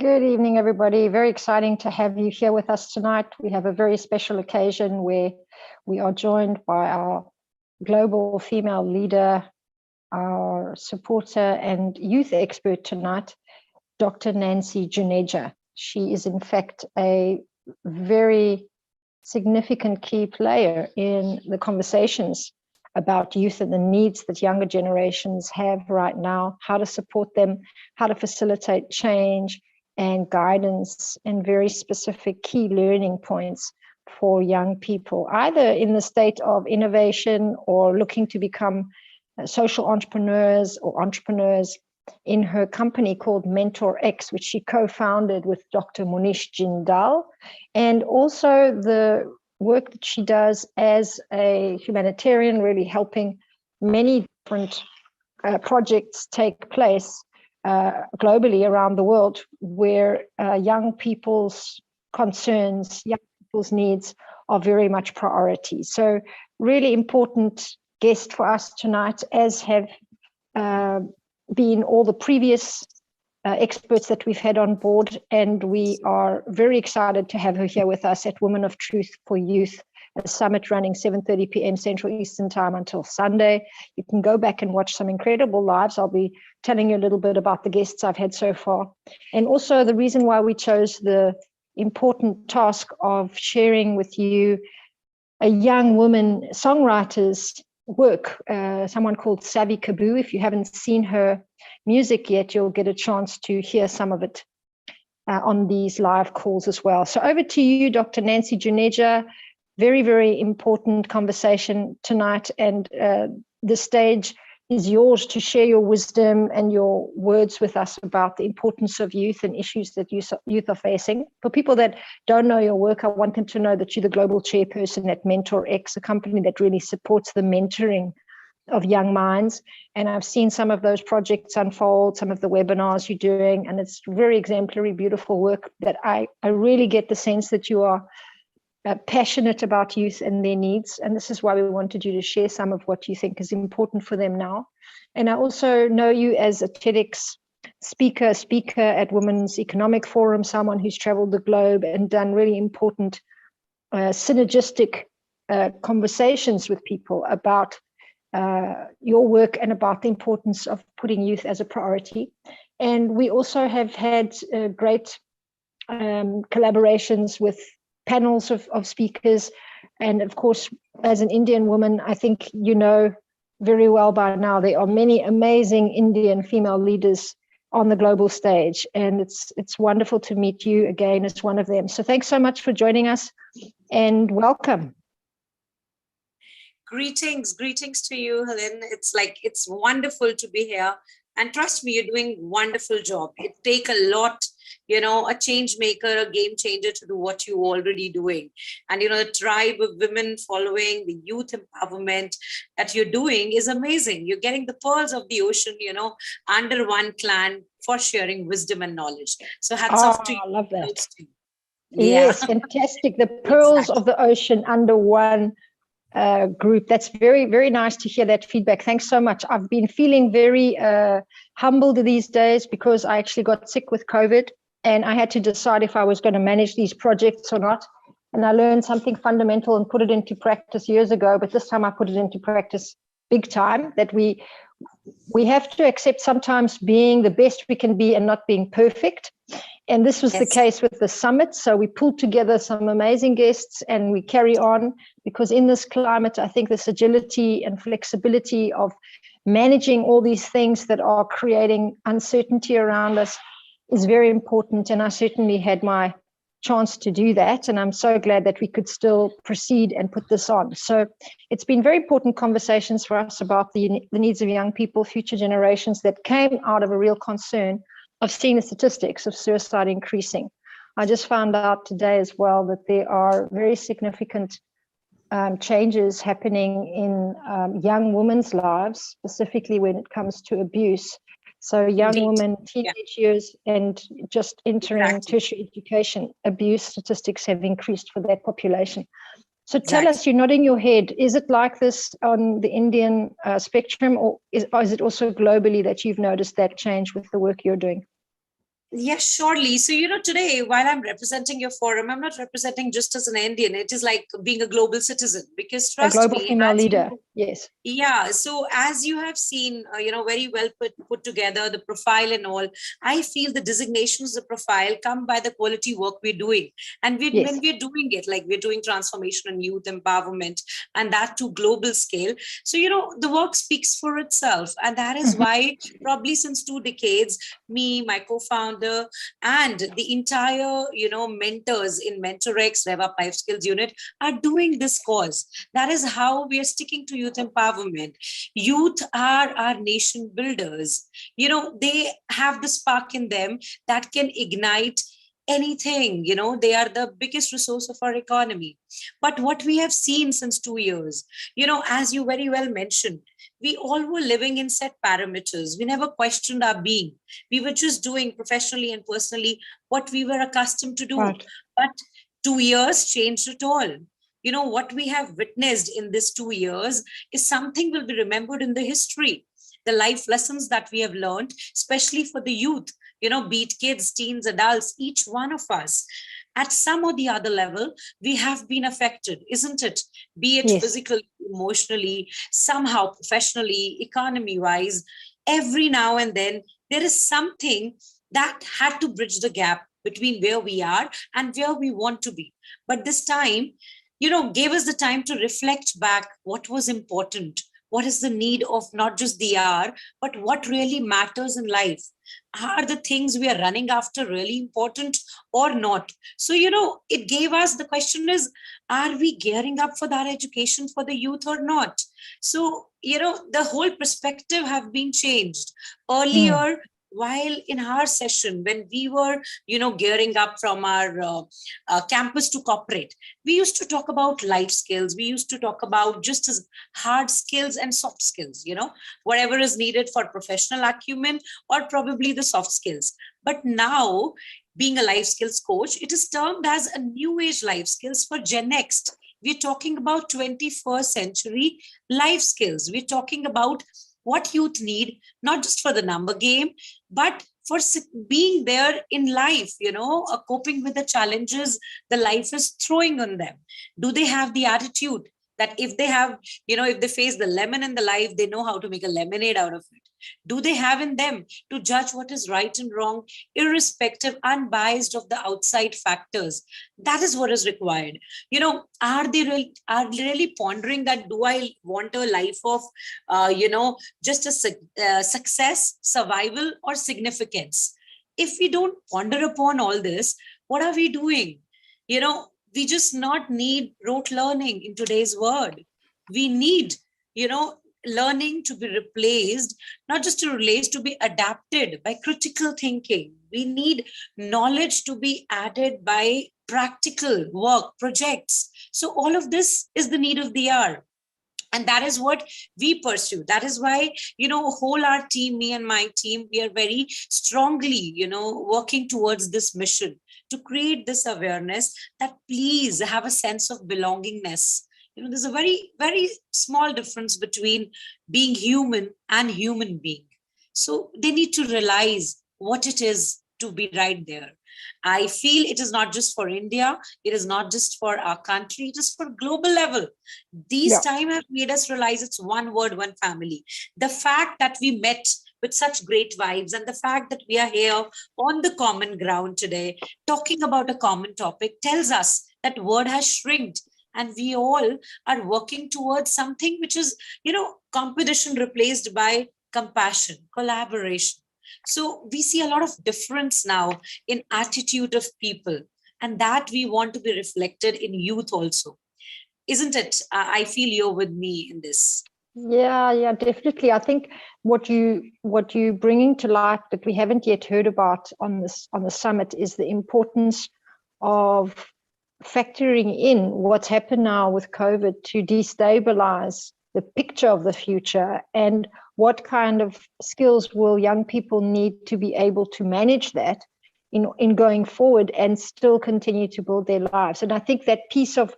Good evening, everybody. Very exciting to have you here with us tonight. We have a very special occasion where we are joined by our global female leader, our supporter and youth expert tonight, Dr. Nancy Juneja. She is in fact a very significant key player in the conversations about youth and the needs that younger generations have right now, how to support them, how to facilitate change and guidance and very specific key learning points for young people, either in the state of innovation or looking to become social entrepreneurs or entrepreneurs in her company called Mentor X, which she co-founded with Dr. Monish Jindal, and also the work that she does as a humanitarian, really helping many different projects take place globally around the world, where young people's concerns, young people's needs are very much priority. So really important guest for us tonight, as have been all the previous experts that we've had on board, and we are very excited to have her here with us at Women of Truth for Youth, a summit running 7:30 p.m. Central Eastern Time until Sunday. You can go back and watch some incredible lives. I'll be telling you a little bit about the guests I've had so far. And also the reason why we chose the important task of sharing with you a young woman songwriter's work, someone called Savi Kabu. If you haven't seen her music yet, you'll get a chance to hear some of it on these live calls as well. So over to you, Dr. Nancy Juneja. Very, very important conversation tonight, and the stage is yours to share your wisdom and your words with us about the importance of youth and issues that youth are facing. For people that don't know your work, I want them to know that you're the global chairperson at Mentor X, a company that really supports the mentoring of young minds. And I've seen some of those projects unfold, some of the webinars you're doing, and it's very exemplary, beautiful work that I really get the sense that you are passionate about youth and their needs. And this is why we wanted you to share some of what you think is important for them now. And I also know you as a TEDx speaker at Women's Economic Forum, someone who's traveled the globe and done really important synergistic conversations with people about your work and about the importance of putting youth as a priority. And we also have had great collaborations with panels of speakers. And of course, as an Indian woman, I think you know very well by now, there are many amazing Indian female leaders on the global stage. And it's wonderful to meet you again as one of them. So thanks so much for joining us and welcome. Greetings to you, Helen. It's wonderful to be here. And trust me, you're doing a wonderful job. It takes a lot, a change maker, a game changer to do what you're already doing. And, the tribe of women following the youth empowerment that you're doing is amazing. You're getting the pearls of the ocean, under one clan for sharing wisdom and knowledge. So hats off to you. I love that. Yeah. Yes, fantastic. The pearls of the ocean under one group. That's very, very nice to hear that feedback. Thanks so much. I've been feeling very humbled these days because I actually got sick with COVID and I had to decide if I was going to manage these projects or not. And I learned something fundamental and put it into practice years ago, but this time I put it into practice big time, that we have to accept sometimes being the best we can be and not being perfect. And this was the case with the summit. So we pulled together some amazing guests and we carry on, because in this climate, I think this agility and flexibility of managing all these things that are creating uncertainty around us is very important. And I certainly had my chance to do that. And I'm so glad that we could still proceed and put this on. So it's been very important conversations for us about the needs of young people, future generations, that came out of a real concern of seeing the statistics of suicide increasing. I just found out today as well that there are very significant changes happening in young women's lives, specifically when it comes to abuse. So young women, teenage years, and just entering tertiary education, abuse statistics have increased for that population. So tell us, you're nodding your head, is it like this on the Indian spectrum, or is it also globally that you've noticed that change with the work you're doing? Yes, surely. So, today, while I'm representing your forum, I'm not representing just as an Indian. It is like being a global citizen, because A trust global me, female as leader. you Yes. yeah, so as you have seen, very well put together the profile and all. I feel the designations, the profile come by the quality work we're doing, and when Yes. we're doing it, like we're doing transformation and youth empowerment, and that to global scale. So the work speaks for itself, and that is Mhm. why probably since 2 decades, me, my co-founder, and the entire mentors in MentorX Rev Up Life Skills Unit are doing this cause. That is how we are sticking to youth empowerment. Youth are our nation builders. They have the spark in them that can ignite anything. They are the biggest resource of our economy. But what we have seen since 2 years, as you very well mentioned, we all were living in set parameters. We never questioned our being. We were just doing professionally and personally what we were accustomed to do. Right. But 2 years changed it all. What we have witnessed in this 2 years is something will be remembered in the history. The life lessons that we have learned, especially for the youth, be it kids, teens, adults, each one of us, at some or the other level, we have been affected, isn't it? Be it Yes. physically, emotionally, somehow professionally, economy wise. Every now and then, there is something that had to bridge the gap between where we are and where we want to be. But this time, gave us the time to reflect back what was important, what is the need of not just the hour, but what really matters in life. Are the things we are running after really important or not? So, it gave us the question is, are we gearing up for that education for the youth or not? So, the whole perspective have been changed. Mm. Earlier, while in our session, when we were, gearing up from our campus to corporate, we used to talk about life skills. We used to talk about just as hard skills and soft skills, whatever is needed for professional acumen, or probably the soft skills. But now, being a life skills coach, it is termed as a new age life skills for Gen Next. We're talking about 21st century life skills. We're talking about what youth need, not just for the number game, but for being there in life, coping with the challenges the life is throwing on them. Do they have the attitude that if they have, if they face the lemon in the life, they know how to make a lemonade out of it? Do they have in them to judge what is right and wrong, irrespective, unbiased of the outside factors? That is what is required. Are they really pondering that, do I want a life of, just a success, survival, or significance? If we don't ponder upon all this, what are we doing? We just not need rote learning in today's world. We need, learning to be replaced, not just to replace, to be adapted by critical thinking. We need knowledge to be added by practical work projects. So all of this is the need of the hour, and that is what we pursue. That is why, whole our team, me and my team, we are very strongly, working towards this mission to create this awareness that please have a sense of belongingness. There's a very very small difference between being human and human being. So they need to realize what it is to be right there. I feel it is not just for India, it is not just for our country, it is for global level. These Yeah. time have made us realize it's one word, one family. The fact that we met with such great vibes, and the fact that we are here on the common ground today, talking about a common topic, tells us that word has shrinked, and we all are working towards something which is, competition replaced by compassion, collaboration. So we see a lot of difference now in attitude of people, and that we want to be reflected in youth also, isn't it? I feel you're with me in this. Yeah, definitely. I think what you bringing to light that we haven't yet heard about on the summit is the importance of factoring in what's happened now with COVID to destabilize the picture of the future, and what kind of skills will young people need to be able to manage that in going forward and still continue to build their lives. And I think that piece of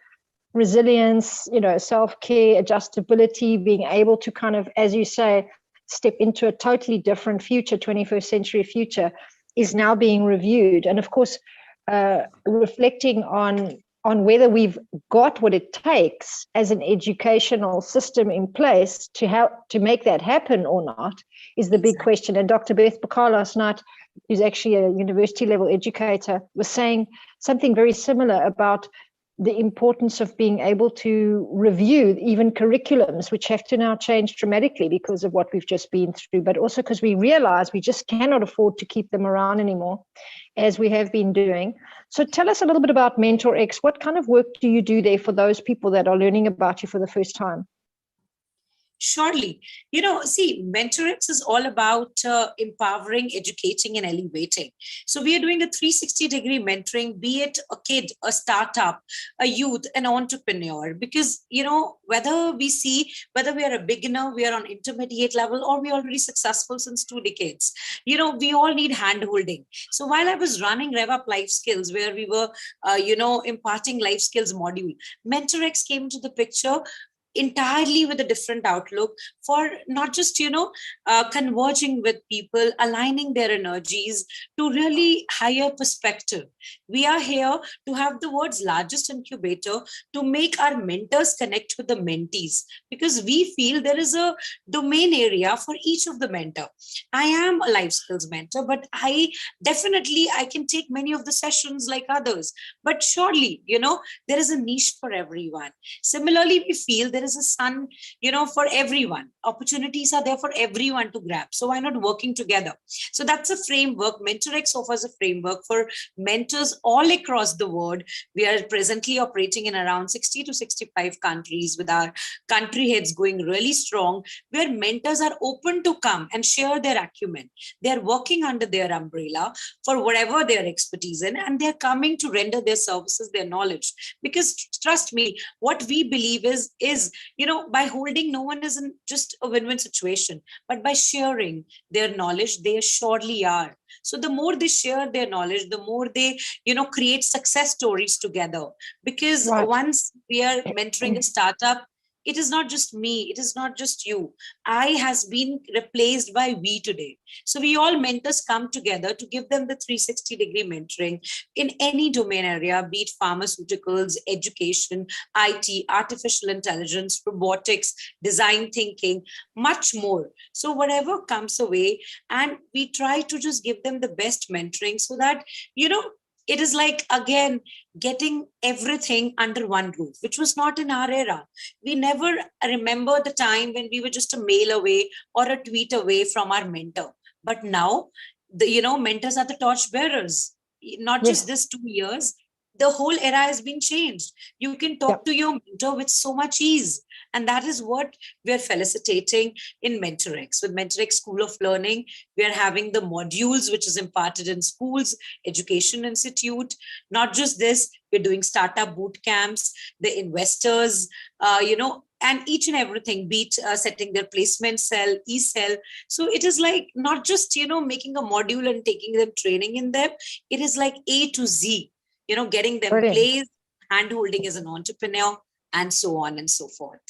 resilience, self-care, adjustability, being able to kind of, as you say, step into a totally different future, 21st century future, is now being reviewed. And of course, reflecting on whether we've got what it takes as an educational system in place to help to make that happen or not is the big question. And Dr. Beth Bakar last night, who's actually a university level educator, was saying something very similar about the importance of being able to review even curriculums, which have to now change dramatically because of what we've just been through, but also because we realize we just cannot afford to keep them around anymore, as we have been doing. So tell us a little bit about MentorX. What kind of work do you do there for those people that are learning about you for the first time? Surely, see, MentorX is all about empowering, educating, and elevating. So we are doing a 360-degree mentoring, be it a kid, a startup, a youth, an entrepreneur, because, whether we are a beginner, we are on intermediate level, or we are already successful since 2 decades, we all need hand holding. So while I was running Rev Up Life Skills, where we were, imparting life skills module, MentorX came into the picture entirely with a different outlook for not just, converging with people, aligning their energies to really higher perspective. We are here to have the world's largest incubator to make our mentors connect with the mentees, because we feel there is a domain area for each of the mentor. I am a life skills mentor, but I can take many of the sessions like others. But surely, there is a niche for everyone. Similarly, we feel there is a sun, for everyone. Opportunities are there for everyone to grab. So why not working together? So that's a framework. MentorX offers a framework for mentors all across the world. We are presently operating in around 60 to 65 countries with our country heads going really strong, where mentors are open to come and share their acumen. They're working under their umbrella for whatever their expertise in, and they're coming to render their services, their knowledge. Because trust me, what we believe is by holding, no one is in just a win-win situation, but by sharing their knowledge, they surely are. So the more they share their knowledge, the more they, create success stories together. Because once we are mentoring a startup, it is not just me, it is not just you. I has been replaced by we today. So we all mentors come together to give them the 360-degree mentoring in any domain area, be it pharmaceuticals, education, IT, artificial intelligence, robotics, design thinking, much more. So whatever comes away, and we try to just give them the best mentoring so that, it is like, again, getting everything under one roof, which was not in our era. We never remember the time when we were just a mail away or a tweet away from our mentor. But now, mentors are the torch bearers. Not just this 2 years, the whole era has been changed. You can talk to your mentor with so much ease. And that is what we're felicitating in MentorX. With MentorX School of Learning, we are having the modules, which is imparted in schools, education institute. Not just this, we're doing startup boot camps, the investors, and each and everything, be it setting their placement cell, e-cell. So it is like not just, making a module and taking them training in them. It is like A to Z, getting them placed, hand-holding as an entrepreneur, and so on and so forth.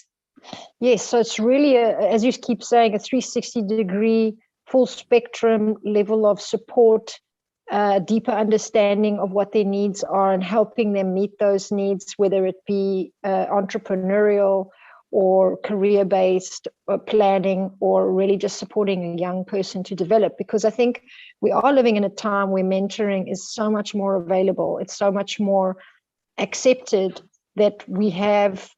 Yes, so it's really, as you keep saying, a 360-degree, full spectrum level of support, deeper understanding of what their needs are and helping them meet those needs, whether it be entrepreneurial or career-based planning, or really just supporting a young person to develop. Because I think we are living in a time where mentoring is so much more available. It's so much more accepted that we have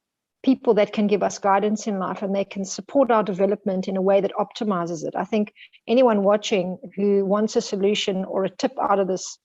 people that can give us guidance in life, and they can support our development in a way that optimizes it. I think anyone watching who wants a solution or a tip out of this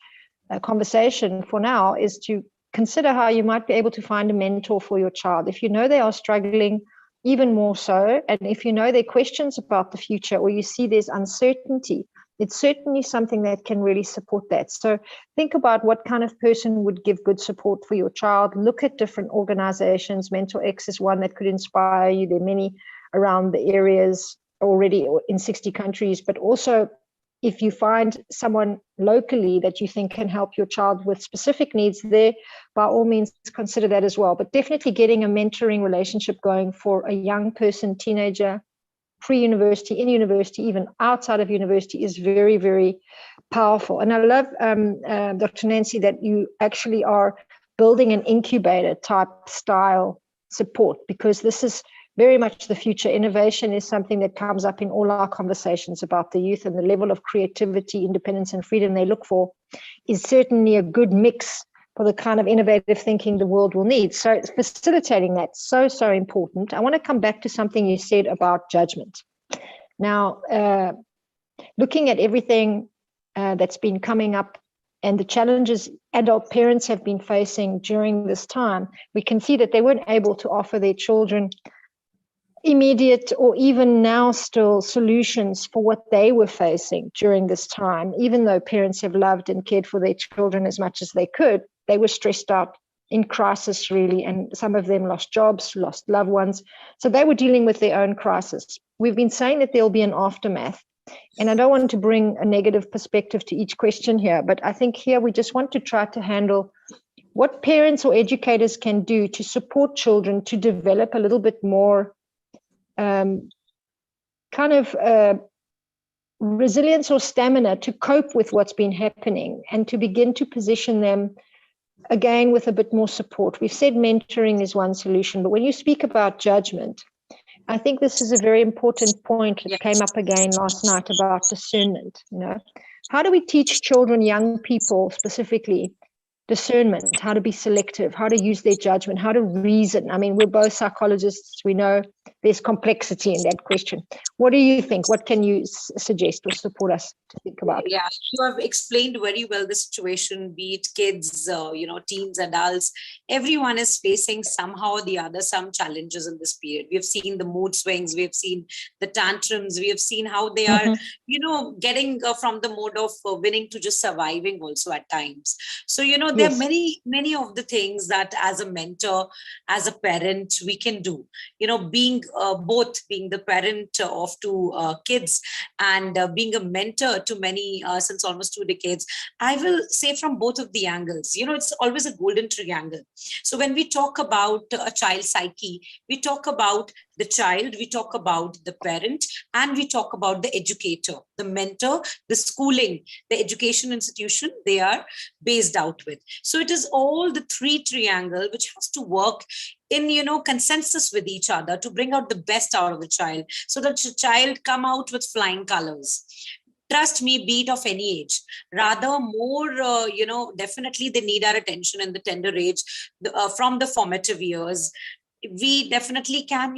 conversation for now is to consider how you might be able to find a mentor for your child. If you know they are struggling, even more so, and if you know there are questions about the future, or you see there's uncertainty, it's certainly something that can really support that. So think about what kind of person would give good support for your child. Look at different organizations. MentorX is one that could inspire you. There are many around the areas already in 60 countries, but also if you find someone locally that you think can help your child with specific needs there, by all means, consider that as well. But definitely getting a mentoring relationship going for a young person, teenager, pre-university, in university, even outside of university, is very, very powerful. And I love, Dr. Nancy, that you actually are building an incubator type style support, because this is very much the future. Innovation is something that comes up in all our conversations about the youth, and the level of creativity, independence, and freedom they look for is certainly a good mix for the kind of innovative thinking the world will need. So facilitating that, so important. I want to come back to something you said about judgment. Now, looking at everything that's been coming up and the challenges adult parents have been facing during this time, we can see that they weren't able to offer their children immediate or even now still solutions for what they were facing during this time. Even though parents have loved and cared for their children as much as they could, they were stressed out, in crisis really, and some of them lost jobs, lost loved ones. So they were dealing with their own crisis. We've been saying that there'll be an aftermath. And I don't want to bring a negative perspective to each question here, but I think here we just want to try to handle what parents or educators can do to support children to develop a little bit more resilience or stamina to cope with what's been happening, and to begin to position them again with a bit more support. We've said mentoring is one solution, but when you speak about judgment, I think this is a very important point that came up again last night about discernment. How do we teach children, young people specifically, discernment, how to be selective, how to use their judgment, how to reason? I mean, we're both psychologists. We know there's complexity in that question. What do you think? What can you suggest or support us to think about? Yeah, you have explained very well the situation, be it kids, teens, adults. Everyone is facing somehow or the other some challenges in this period. We have seen the mood swings, we have seen the tantrums, we have seen how they are, getting from the mode of winning to just surviving also at times. So, there are many of the things that as a mentor, as a parent, we can do, being the parent of two kids and being a mentor to many since almost 2 decades. I will say from both of the angles, it's always a golden triangle. So when we talk about a child psyche, we talk about the child, we talk about the parent, and we talk about the educator, the mentor, the schooling, the education institution they are based out with. So it is all the three triangle which has to work in consensus with each other to bring out the best out of the child, so that the child come out with flying colors. Trust me, be it of any age, rather more, definitely they need our attention in the tender age, from the formative years. We definitely can,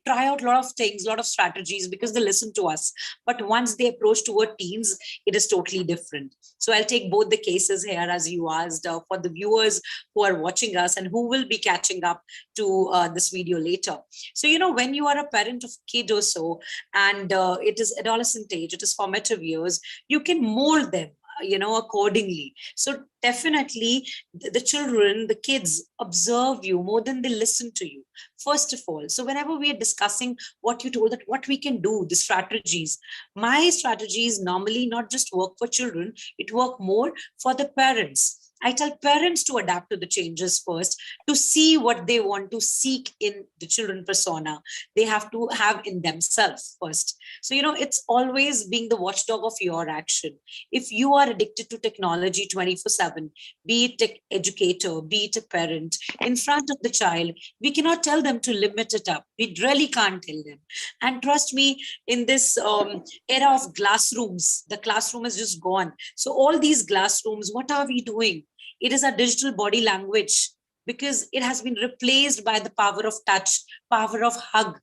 try out a lot of things, a lot of strategies, because they listen to us. But once they approach toward teens, it is totally different. So I'll take both the cases here, as you asked, for the viewers who are watching us and who will be catching up to this video later. So, when you are a parent of a kid or so, and it is adolescent age, it is formative years, you can mold them accordingly. So definitely the children, the kids observe you more than they listen to you, first of all. So whenever we are discussing what you told, that what we can do, the strategies, my strategies normally not just work for children, it work more for the parents. I tell parents to adapt to the changes first, to see what they want to seek in the children persona. They have to have in themselves first. So, it's always being the watchdog of your action. If you are addicted to technology 24/7, be it an educator, be it a parent, in front of the child, we cannot tell them to limit it up. We really can't tell them. And trust me, in this era of glass rooms, the classroom is just gone. So all these glass rooms, what are we doing? It is a digital body language, because it has been replaced by the power of touch, power of hug.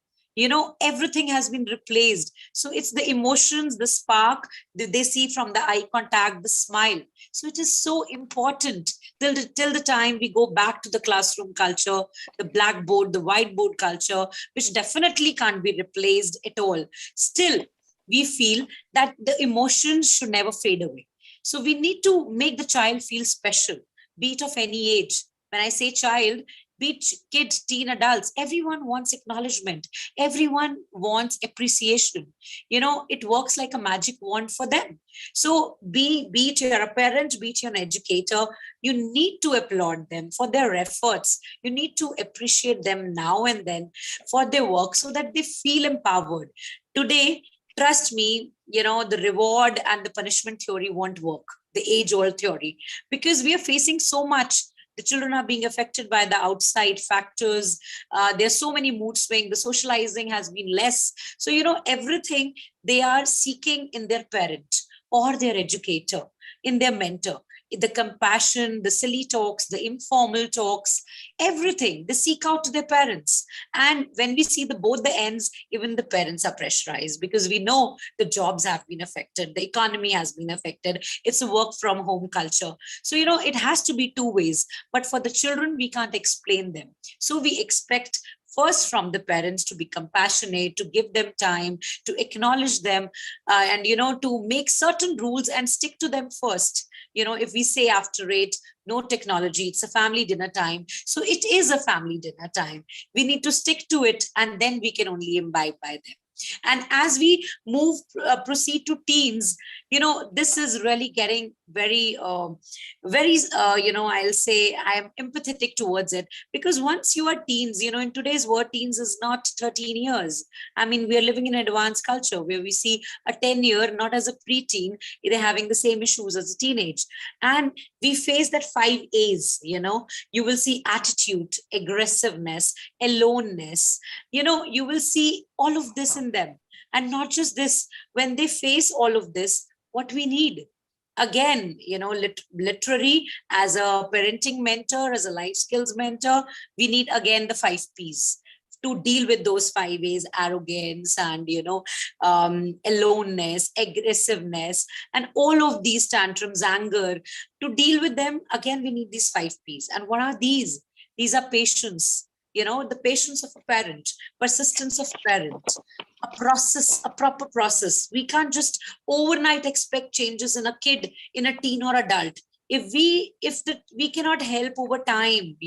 Everything has been replaced. So it's the emotions, the spark that they see from the eye contact, the smile. So it is so important till the time we go back to the classroom culture, the blackboard, the whiteboard culture, which definitely can't be replaced at all. Still, we feel that the emotions should never fade away. So we need to make the child feel special, be it of any age. When I say child, be it kids, teen, adults, everyone wants acknowledgement. Everyone wants appreciation. It works like a magic wand for them. So be it you're a parent, be it you're an educator, you need to applaud them for their efforts. You need to appreciate them now and then for their work so that they feel empowered. Today, trust me, the reward and the punishment theory won't work, the age-old theory, because we are facing so much. The children are being affected by the outside factors. There's so many mood swings. The socializing has been less. So, everything they are seeking in their parent or their educator, in their mentor, the compassion, the silly talks, the informal talks, everything they seek out to their parents. And when we see both the ends, even the parents are pressurized, because we know the jobs have been affected, the economy has been affected. It's a work from home culture. So it has to be two ways. But for the children, we can't explain them, so we expect first from the parents to be compassionate, to give them time, to acknowledge them, and to make certain rules and stick to them first. If we say after 8, no technology, it's a family dinner time. So it is a family dinner time. We need to stick to it, and then we can only imbibe by them. And as we proceed to teens, this is really getting very, I'll say I'm empathetic towards it, because once you are teens, in today's world, teens is not 13 years. I mean, we are living in an advanced culture where we see a 10-year not as a preteen, they're having the same issues as a teenage. And we face that 5 A's, you will see attitude, aggressiveness, aloneness, you will see all of this in them. And not just this, when they face all of this, what we need, again, literally, as a parenting mentor, as a life skills mentor, we need again the 5 P's to deal with those 5 A's: arrogance and aloneness, aggressiveness, and all of these tantrums, anger. To deal with them, again, we need these 5 P's. And what are these? These are patience, the patience of a parent, persistence of parent, a process, a proper process. We can't just overnight expect changes in a kid, in a teen or adult. If we cannot help over time,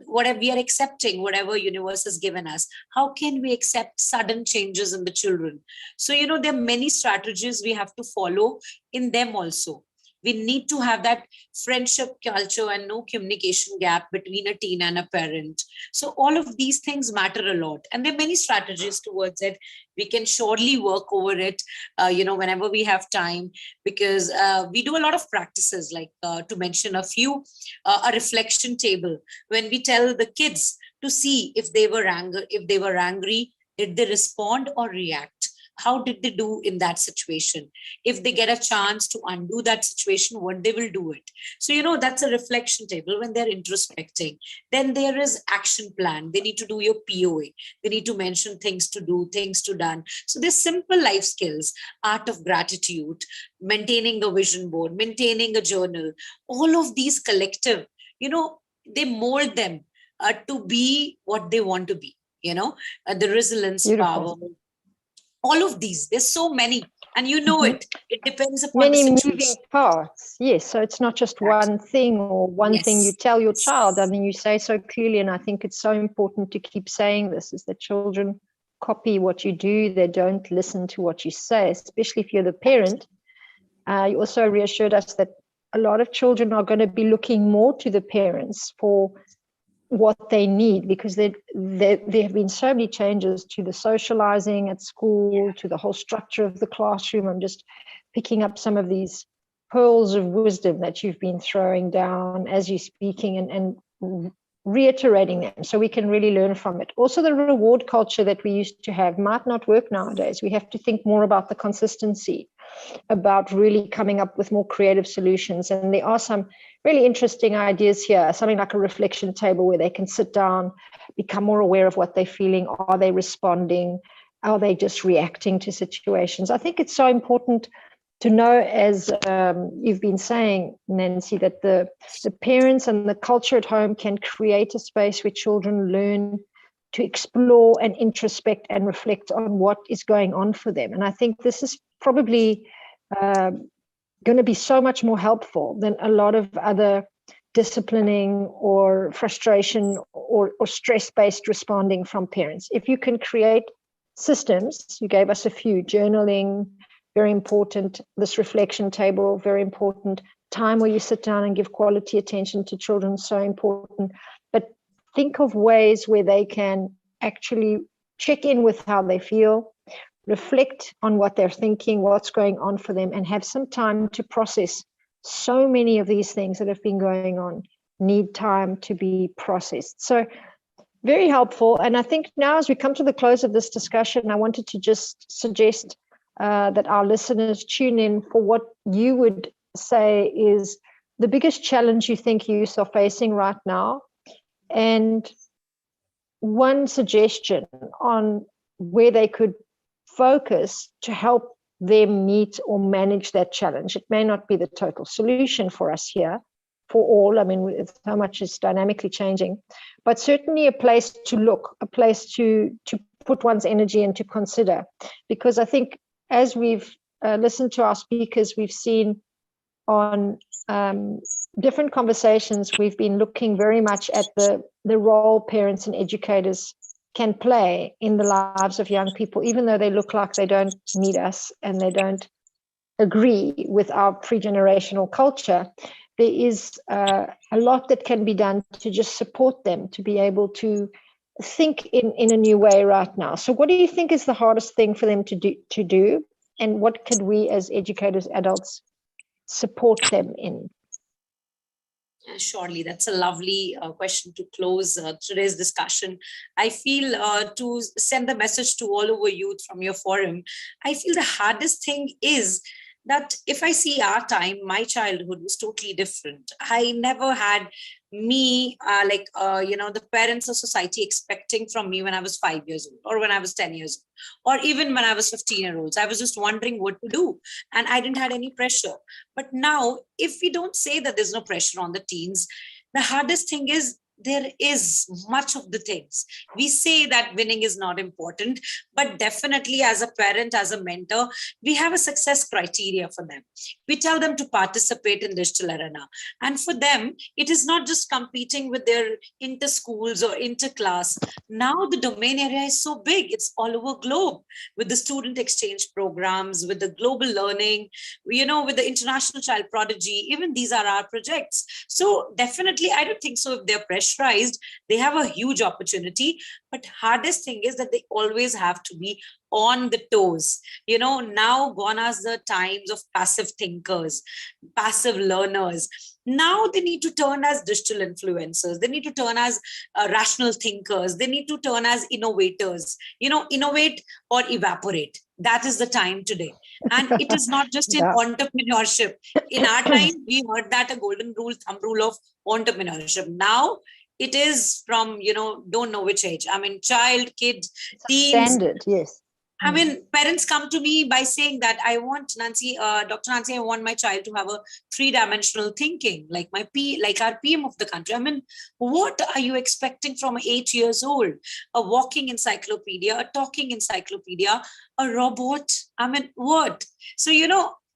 whatever we are accepting, whatever universe has given us, how can we accept sudden changes in the children? So, there are many strategies we have to follow in them also. We need to have that friendship culture and no communication gap between a teen and a parent. So all of these things matter a lot. And there are many strategies towards it. We can surely work over it, whenever we have time, because we do a lot of practices, like to mention a few, a reflection table. When we tell the kids to see if they were angry, did they respond or react? How did they do in that situation? If they get a chance to undo that situation, what they will do it. So, that's a reflection table when they're introspecting. Then there is action plan. They need to do your POA. They need to mention things to do, things to done. So there's simple life skills, art of gratitude, maintaining a vision board, maintaining a journal. All of these collective, they mold them to be what they want to be, the resilience, Beautiful. power, all of these. There's so many, and it depends upon many the moving situation. parts. Yes, so it's not just one thing or one thing you tell your child. I mean, you say so clearly, and I think it's so important to keep saying this, is that children copy what you do. They don't listen to what you say, especially if you're the parent. You also reassured us that a lot of children are going to be looking more to the parents for what they need, because there have been so many changes to the socializing at school, to the whole structure of the classroom. I'm just picking up some of these pearls of wisdom that you've been throwing down as you're speaking, and reiterating them so we can really learn from it. Also, the reward culture that we used to have might not work nowadays. We have to think more about the consistency, about really coming up with more creative solutions. And there are some really interesting ideas here, something like a reflection table where they can sit down, become more aware of what they're feeling. Are they responding? Are they just reacting to situations? I think it's so important to know, as you've been saying, Nancy, that the parents and the culture at home can create a space where children learn to explore and introspect and reflect on what is going on for them. And I think this is probably going to be so much more helpful than a lot of other disciplining or frustration or stress-based responding from parents. If you can create systems, you gave us a few: journaling, very important, this reflection table, very important, time where you sit down and give quality attention to children, so important. But think of ways where they can actually check in with how they feel, reflect on what they're thinking, what's going on for them, and have some time to process. So many of these things that have been going on need time to be processed. So very helpful. And I think now, as we come to the close of this discussion, I wanted to just suggest that our listeners tune in for what you would say is the biggest challenge you think youth are facing right now, and one suggestion on where they could focus to help them meet or manage that challenge. It may not be the total solution for us here, for all. I mean, so much is dynamically changing, but certainly a place to look, a place to put one's energy and to consider. Because I think as we've listened to our speakers, we've seen on different conversations, we've been looking very much at the role parents and educators can play in the lives of young people, even though they look like they don't need us and they don't agree with our pre-generational culture. There is a lot that can be done to just support them to be able to think in a new way right now. So what do you think is the hardest thing for them to do? And what could we as educators, adults, support them in? Surely, that's a lovely question to close today's discussion. I feel to send the message to all our youth from your forum, I feel the hardest thing is that if I see our time, my childhood was totally different. I never had me, the parents or society expecting from me when I was 5 years old or when I was 10 years old, or even when I was 15 years old. I was just wondering what to do and I didn't have any pressure. But now, if we don't say that there's no pressure on the teens, the hardest thing is there is much of the things. We say that winning is not important, but definitely as a parent, as a mentor, we have a success criteria for them. We tell them to participate in digital arena. And for them, it is not just competing with their inter-schools or inter-class. Now the domain area is so big, it's all over globe with the student exchange programs, with the global learning, with the international child prodigy. Even these are our projects. So definitely, I don't think so if they're pressurized, they have a huge opportunity. But hardest thing is that they always have to be on the toes. Now gone are the times of passive thinkers, passive learners. Now they need to turn as digital influencers. They need to turn as rational thinkers. They need to turn as innovators. Innovate or evaporate. That is the time today. And it is not just in entrepreneurship. In our time, we heard that a golden rule, thumb rule of entrepreneurship. Now it is from, don't know which age. I mean, child, kid, teens. Standard, yes. I mean, parents come to me by saying that I want Dr. Nancy, I want my child to have a three-dimensional thinking, like our PM of the country. I mean, what are you expecting from 8 years old? A walking encyclopedia, a talking encyclopedia, a robot? I mean, what? So,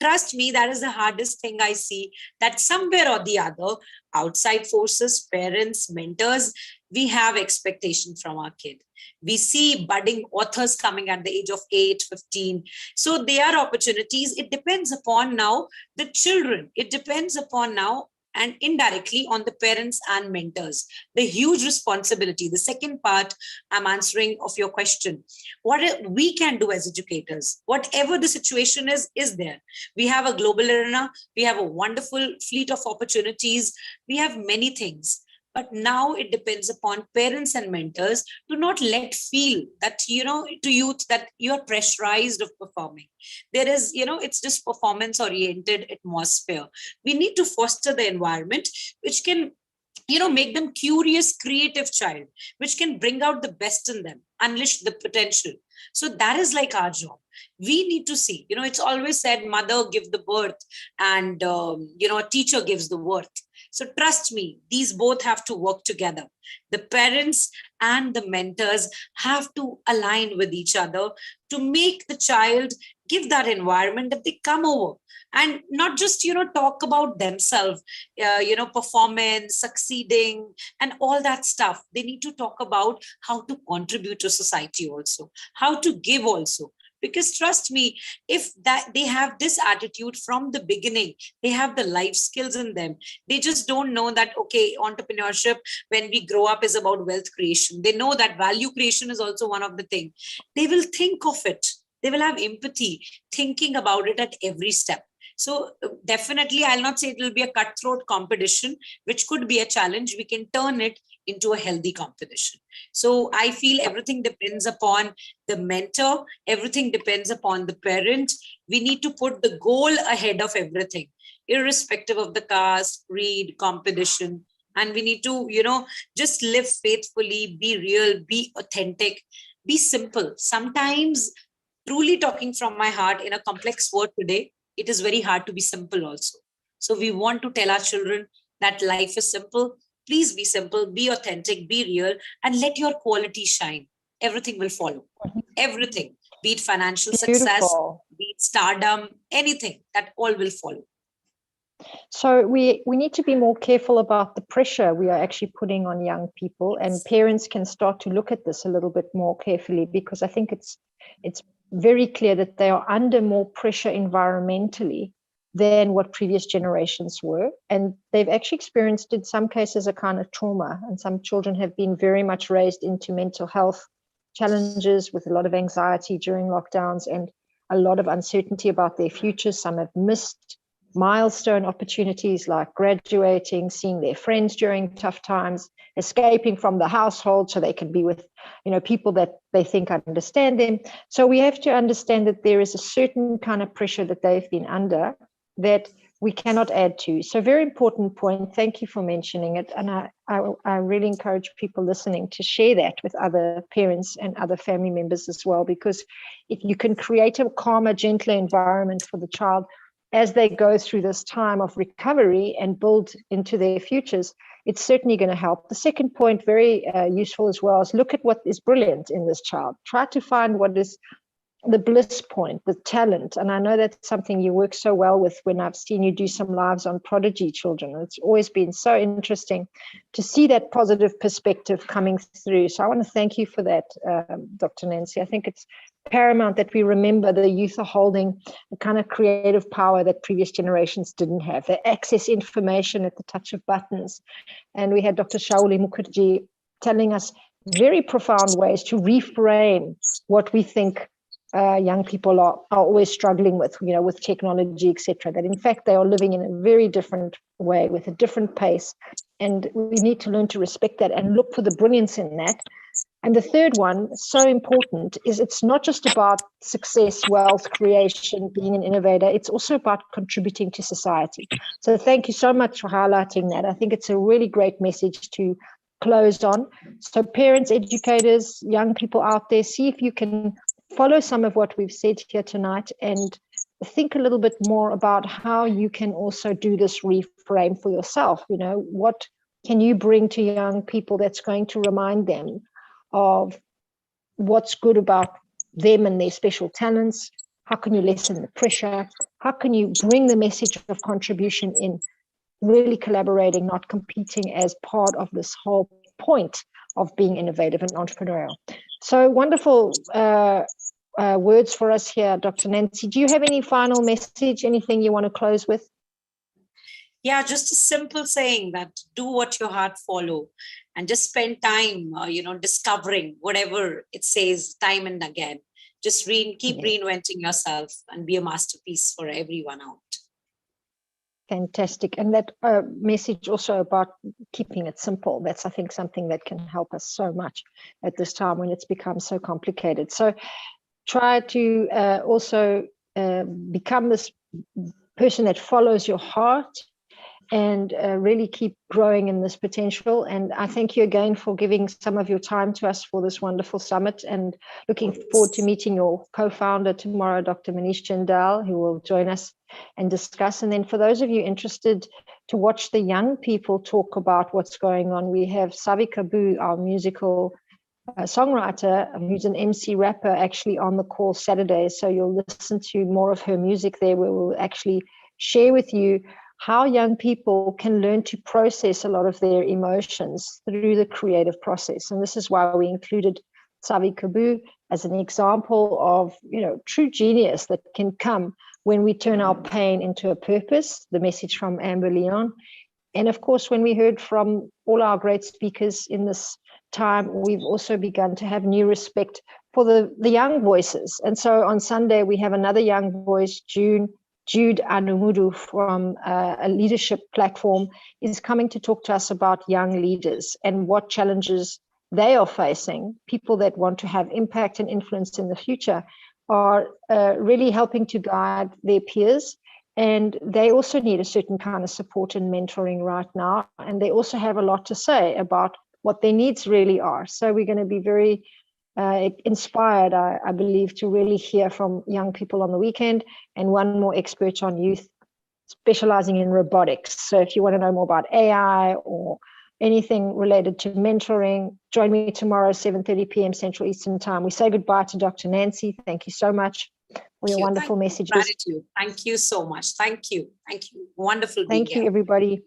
trust me, that is the hardest thing I see, that somewhere or the other, outside forces, parents, mentors, we have expectations from our kid. We see budding authors coming at the age of 8, 15. So they are opportunities. It depends upon now the children. It depends upon now and indirectly on the parents and mentors. The huge responsibility. The second part I'm answering of your question. What we can do as educators, whatever the situation is there. We have a global arena. We have a wonderful fleet of opportunities. We have many things. But now it depends upon parents and mentors to not let feel that, to youth that you're pressurized of performing. There is, it's just performance oriented atmosphere. We need to foster the environment which can, make them curious, creative child, which can bring out the best in them, unleash the potential. So that is like our job. We need to see, it's always said, mother give the birth and, a teacher gives the worth. So trust me, these both have to work together. The parents and the mentors have to align with each other to make the child give that environment that they come over and not just, talk about themselves, performance, succeeding, and all that stuff. They need to talk about how to contribute to society also, how to give also. Because trust me, if that they have this attitude from the beginning, they have the life skills in them. They just don't know that, okay, entrepreneurship when we grow up is about wealth creation. They know that value creation is also one of the things. They will think of it. They will have empathy, thinking about it at every step. So definitely, I'll not say it will be a cutthroat competition, which could be a challenge. We can turn it into a healthy competition. So I feel everything depends upon the mentor. Everything depends upon the parent. We need to put the goal ahead of everything, irrespective of the caste, creed, competition. And we need to, just live faithfully, be real, be authentic, be simple. Sometimes, truly talking from my heart in a complex word today, it is very hard to be simple also. So we want to tell our children that life is simple. Please be simple, be authentic, be real, and let your quality shine. Everything will follow. Everything, be it financial success, Beautiful. be it stardom, anything, that all will follow. So we need to be more careful about the pressure we are actually putting on young people, and parents can start to look at this a little bit more carefully, because I think it's very clear that they are under more pressure environmentally than what previous generations were. And they've actually experienced, in some cases, a kind of trauma. And some children have been very much raised into mental health challenges with a lot of anxiety during lockdowns and a lot of uncertainty about their futures. Some have missed milestone opportunities like graduating, seeing their friends during tough times, escaping from the household so they can be with, people that they think understand them. So we have to understand that there is a certain kind of pressure that they've been under that we cannot add to. So very important point. Thank you for mentioning it. And I really encourage people listening to share that with other parents and other family members as well, because if you can create a calmer, gentler environment for the child as they go through this time of recovery and build into their futures, it's certainly going to help. The second point, very useful as well, is look at what is brilliant in this child. Try to find what is the bliss point, the talent. And I know that's something you work so well with when I've seen you do some lives on prodigy children. It's always been so interesting to see that positive perspective coming through. So I want to thank you for that, Dr. Nancy. I think it's paramount that we remember the youth are holding a kind of creative power that previous generations didn't have. They access information at the touch of buttons. And we had Dr. Shauli Mukherjee telling us very profound ways to reframe what we think young people are always struggling with, with technology, etc. That in fact they are living in a very different way with a different pace. And we need to learn to respect that and look for the brilliance in that. And the third one, so important, is it's not just about success, wealth creation, being an innovator. It's also about contributing to society. So thank you so much for highlighting that. I think it's a really great message to close on. So parents, educators, young people out there, see if you can follow some of what we've said here tonight and think a little bit more about how you can also do this reframe for yourself. What can you bring to young people that's going to remind them of what's good about them and their special talents? How can you lessen the pressure? How can you bring the message of contribution in, really collaborating, not competing, as part of this whole point of being innovative and entrepreneurial? So wonderful words for us here, Dr. Nancy. Do you have any final message, anything you want to close with? Yeah, just a simple saying that do what your heart follow, and just spend time, discovering whatever it says time and again. Just keep reinventing yourself and be a masterpiece for everyone out. Fantastic. And that message also about keeping it simple, that's, I think, something that can help us so much at this time when it's become so complicated. So try to also become this person that follows your heart and really keep growing in this potential. And I thank you again for giving some of your time to us for this wonderful summit, and looking forward to meeting your co-founder tomorrow, Dr. Manish Jindal, who will join us and discuss. And then for those of you interested to watch the young people talk about what's going on, we have Savika Bu, our musical songwriter who's an MC rapper actually on the call Saturday. So you'll listen to more of her music there, where we'll actually share with you how young people can learn to process a lot of their emotions through the creative process. And this is why we included Savi Kabu as an example of, true genius that can come when we turn our pain into a purpose, the message from Amber Leon. And of course, when we heard from all our great speakers in this time, we've also begun to have new respect for the young voices. And so on Sunday, we have another young voice, Jude Anumudu from a leadership platform, is coming to talk to us about young leaders and what challenges they are facing. People that want to have impact and influence in the future are really helping to guide their peers. And they also need a certain kind of support and mentoring right now. And they also have a lot to say about what their needs really are. So we're going to be very inspired, I believe, to really hear from young people on the weekend, and one more expert on youth specializing in robotics. So if you want to know more about AI or anything related to mentoring, join me tomorrow, 7:30 p.m. Central Eastern Time. We say goodbye to Dr. Nancy. Thank you so much for your wonderful messages. Gratitude. Thank you so much. Thank you. Thank you. Wonderful. Thank you, everybody.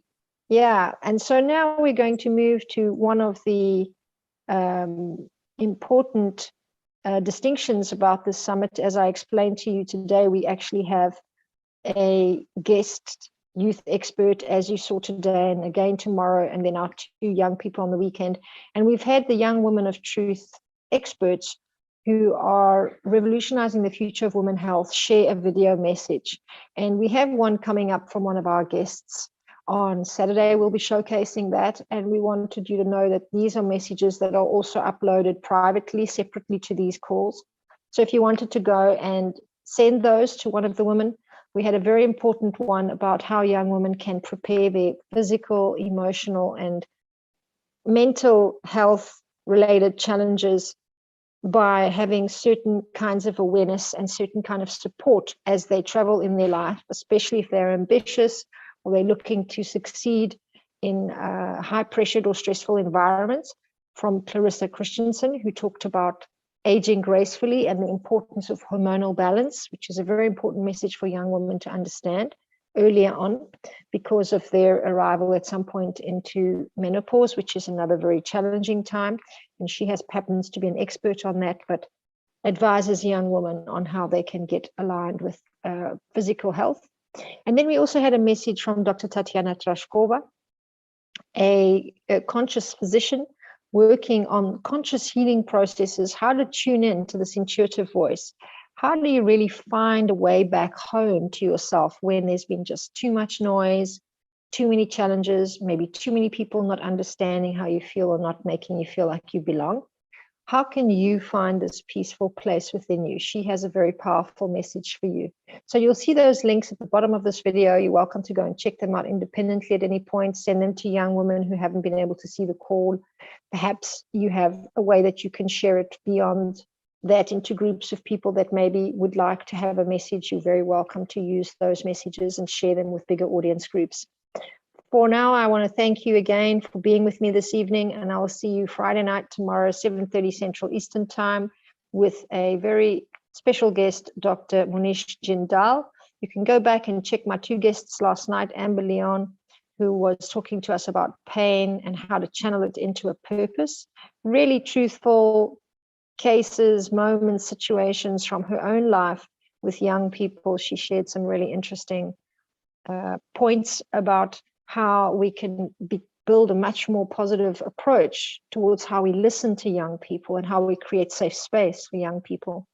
Yeah. And so now we're going to move to one of the important distinctions about this summit. As I explained to you today, we actually have a guest youth expert, as you saw today, and again tomorrow, and then our two young people on the weekend. And we've had the Young Women of Truth experts who are revolutionizing the future of women health share a video message. And we have one coming up from one of our guests on Saturday. We'll be showcasing that. And we wanted you to know that these are messages that are also uploaded privately, separately to these calls. So if you wanted to go and send those to one of the women, we had a very important one about how young women can prepare their physical, emotional, and mental health related challenges by having certain kinds of awareness and certain kind of support as they travel in their life, especially if they're ambitious or they're looking to succeed in high pressured or stressful environments, from Clarissa Christensen, who talked about aging gracefully and the importance of hormonal balance, which is a very important message for young women to understand earlier on because of their arrival at some point into menopause, which is another very challenging time. And she happens to be an expert on that, but advises young women on how they can get aligned with physical health. And then we also had a message from Dr. Tatiana Trashkova, a conscious physician working on conscious healing processes, how to tune in to this intuitive voice. How do you really find a way back home to yourself when there's been just too much noise, too many challenges, maybe too many people not understanding how you feel or not making you feel like you belong? How can you find this peaceful place within you? She has a very powerful message for you. So you'll see those links at the bottom of this video. You're welcome to go and check them out independently at any point. Send them to young women who haven't been able to see the call. Perhaps you have a way that you can share it beyond that into groups of people that maybe would like to have a message. You're very welcome to use those messages and share them with bigger audience groups. For now, I want to thank you again for being with me this evening, and I'll see you Friday night tomorrow, 7:30 Central Eastern Time, with a very special guest, Dr. Monish Jindal. You can go back and check my two guests last night, Amber Leon, who was talking to us about pain and how to channel it into a purpose. Really truthful cases, moments, situations from her own life with young people. She shared some really interesting points about how we can build a much more positive approach towards how we listen to young people and how we create safe space for young people.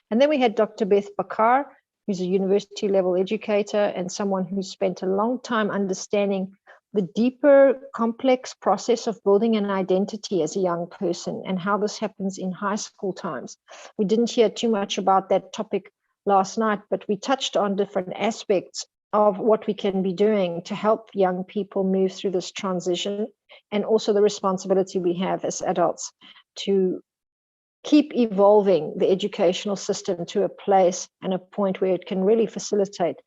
And then we had Dr. Beth Bakar, who's a university level educator and someone who's spent a long time understanding the deeper, complex process of building an identity as a young person and how this happens in high school times. We didn't hear too much about that topic last night, but we touched on different aspects of what we can be doing to help young people move through this transition, and also the responsibility we have as adults to keep evolving the educational system to a place and a point where it can really facilitate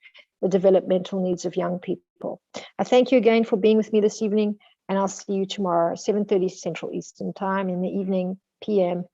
the developmental needs of young people. I thank you again for being with me this evening, and I'll see you tomorrow, 7:30 Central Eastern Time in the evening, p.m.